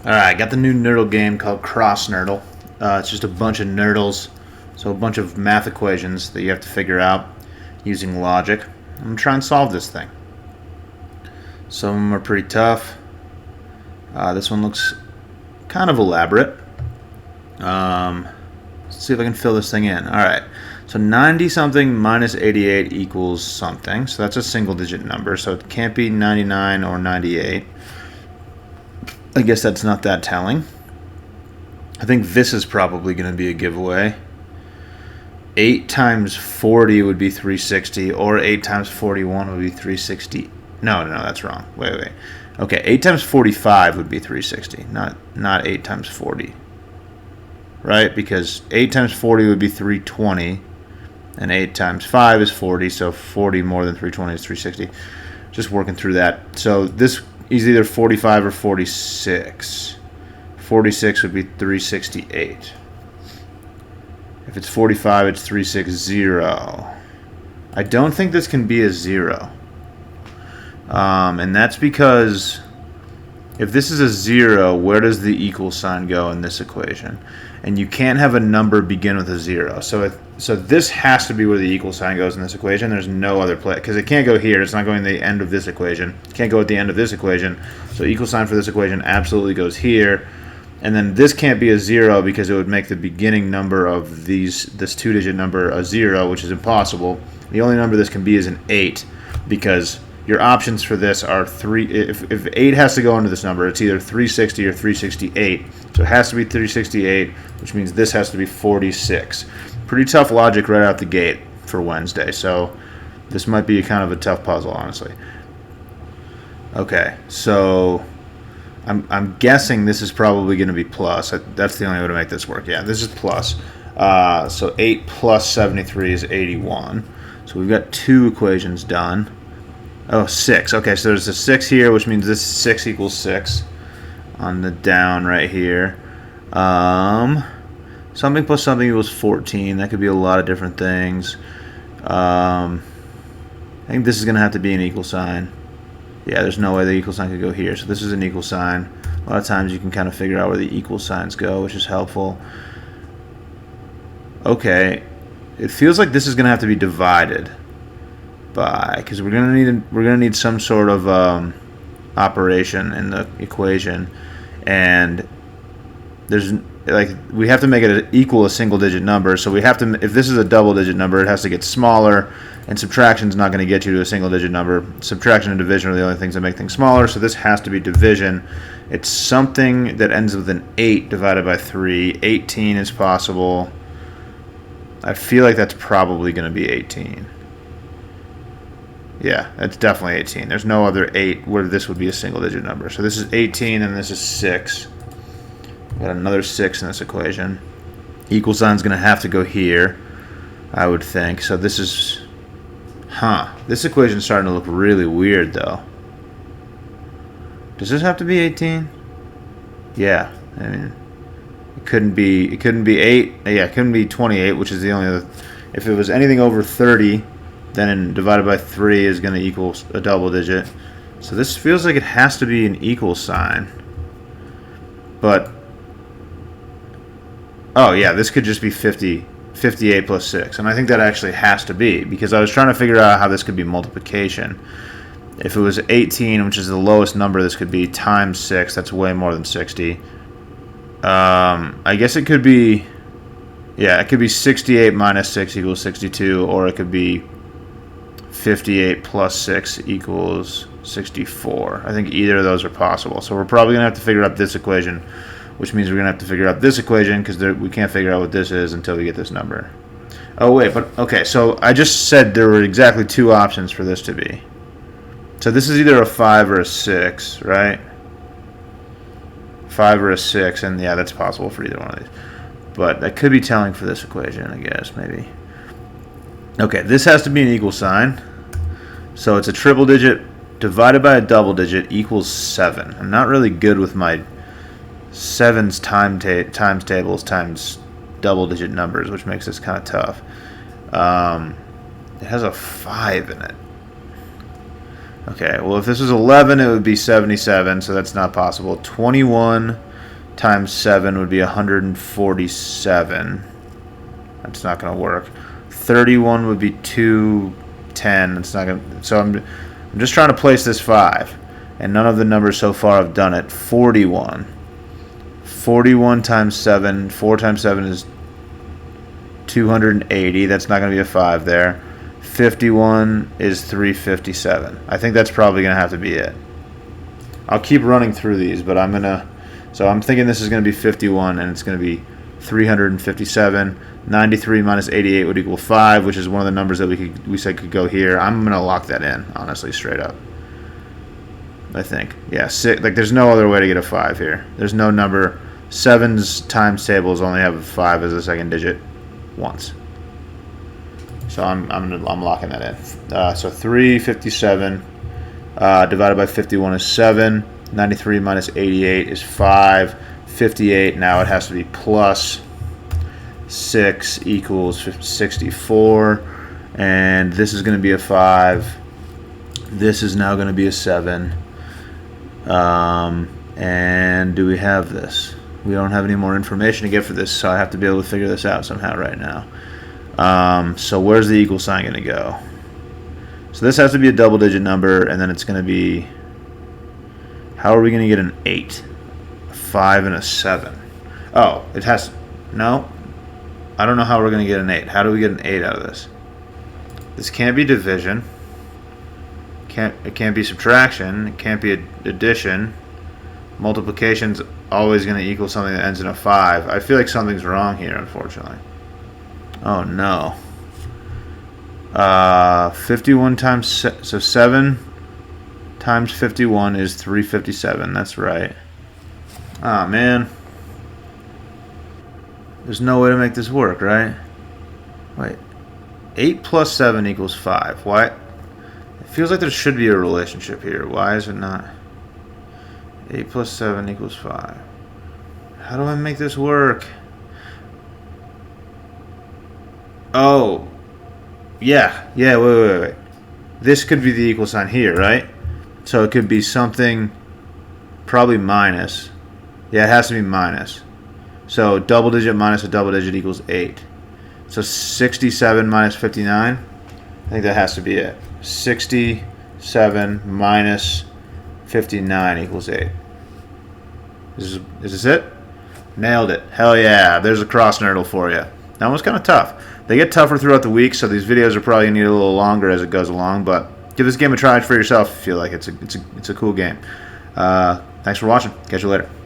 Alright, got the new Nerdle game called Cross Nerdle. It's just a bunch of nerdles, so a bunch of math equations that you have to figure out using logic. I'm going to try and solve this thing. Some of them are pretty tough. This one looks kind of elaborate. Let's see if I can fill this thing in. Alright, so 90 something minus 88 equals something. So that's a single digit number, so it can't be 99 or 98. I guess that's not that telling. I think this is probably going to be a giveaway. 8 times 40 would be 360, or 8 times 41 would be 360. No, that's wrong. Wait. Okay, 8 times 45 would be 360, not 8 times 40. Right? Because 8 times 40 would be 320, and 8 times 5 is 40, so 40 more than 320 is 360. Just working through that. So this is either 45 or 46. 46 would be 368. If it's 45, it's 360. I don't think this can be a 0. And that's because if this is a 0, where does the equal sign go in this equation? And you can't have a number begin with a 0. So this has to be where the equal sign goes in this equation. There's no other place, because it can't go here. It's not going to the end of this equation. It can't go at the end of this equation. So equal sign for this equation absolutely goes here. And then this can't be a 0 because it would make the beginning number of this 2-digit number a 0, which is impossible. The only number this can be is an 8, because your options for this are 3. If 8 has to go into this number, it's either 360 or 368. So it has to be 368, which means this has to be 46. Pretty tough logic right out the gate for Wednesday. So this might be kind of a tough puzzle, honestly. Okay, so I'm guessing this is probably going to be plus. That's the only way to make this work. Yeah, this is plus. So 8 plus 73 is 81. So we've got 2 equations done. Oh, 6. Okay, so there's a 6 here, which means this 6 equals 6 on the down right here. Something plus something equals 14. That could be a lot of different things. I think this is going to have to be an equal sign. Yeah, there's no way the equal sign could go here. So this is an equal sign. A lot of times you can kind of figure out where the equal signs go, which is helpful. Okay, it feels like this is going to have to be divided by, because we're gonna need some sort of operation in the equation, and we have to make it equal a single digit number. So we have to, if this is a double digit number, it has to get smaller, and subtraction is not going to get you to a single digit number. Subtraction and division are the only things that make things smaller, so this has to be division. It's something that ends with an 8 divided by 3. 18 is possible. I feel like that's probably going to be 18. Yeah, that's definitely 18. There's no other 8 where this would be a single digit number. So this is 18 and this is 6. We've got another 6 in this equation. Equal sign's going to have to go here, I would think. So this is... This equation's starting to look really weird, though. Does this have to be 18? Yeah. I mean, it couldn't be 8. Yeah, it couldn't be 28, which is the only other... If it was anything over 30... then divided by 3 is going to equal a double digit. So this feels like it has to be an equal sign. But, oh yeah, this could just be 58 plus 6. And I think that actually has to be, because I was trying to figure out how this could be multiplication. If it was 18, which is the lowest number this could be, times 6, that's way more than 60. I guess it could be, yeah, it could be 68 minus 6 equals 62, or it could be 58 plus 6 equals 64. I think either of those are possible. So we're probably going to have to figure out this equation, which means we're going to have to figure out this equation, because we can't figure out what this is until we get this number. Oh, wait, but okay, so I just said there were exactly 2 options for this to be. So this is either a 5 or a 6, right? 5 or a 6, and yeah, that's possible for either one of these. But that could be telling for this equation, I guess, maybe. Okay, this has to be an equal sign. So it's a triple digit divided by a double digit equals 7. I'm not really good with my 7's times tables times double digit numbers, which makes this kind of tough. It has a 5 in it. Okay, well, if this was 11, it would be 77, so that's not possible. 21 times 7 would be 147. That's not going to work. 31 would be 210. That's not going to... So I'm just trying to place this 5. And none of the numbers so far have done it. 41. 41 times 7. 4 times 7 is 280. That's not going to be a 5 there. 51 is 357. I think that's probably going to have to be it. I'll keep running through these, but I'm going to... So I'm thinking this is going to be 51, and it's going to be 357. 93 minus 88 would equal 5, which is one of the numbers that we said could go here. I'm going to lock that in, honestly, straight up. I think. Yeah, 6. Like, there's no other way to get a 5 here. There's no number. 7's times tables only have 5 as a second digit once. So I'm locking that in. So 357 divided by 51 is 7. 93 minus 88 is 5. 58, now it has to be plus 6 equals 64. And this is going to be a 5. This is now going to be a 7. And do we have this? We don't have any more information to get for this, so I have to be able to figure this out somehow right now. So where's the equal sign going to go? So this has to be a double-digit number, and then it's going to be... How are we going to get an 8? A 5 and a 7. Oh, it has... No. I don't know how we're going to get an 8. How do we get an 8 out of this? This can't be division. It can't be subtraction. It can't be addition. Multiplication's always going to equal something that ends in a 5. I feel like something's wrong here, unfortunately. Oh, no. 51 times... So 7 times 51 is 357. That's right. Ah, man. There's no way to make this work, right? Wait. 8 plus 7 equals 5. Why? It feels like there should be a relationship here. Why is it not? 8 plus 7 equals 5. How do I make this work? Oh. Yeah. Yeah, wait. This could be the equal sign here, right? So it could be something, probably minus. Yeah, it has to be minus. So double digit minus a double digit equals 8. So 67 minus 59, I think that has to be it. 67 minus 59 equals 8. Is this it? Nailed it. Hell yeah. There's a cross nerdle for you. That one's kind of tough. They get tougher throughout the week, so these videos are probably going to need a little longer as it goes along, but give this game a try for yourself if you feel like it's a cool game. Thanks for watching. Catch you later.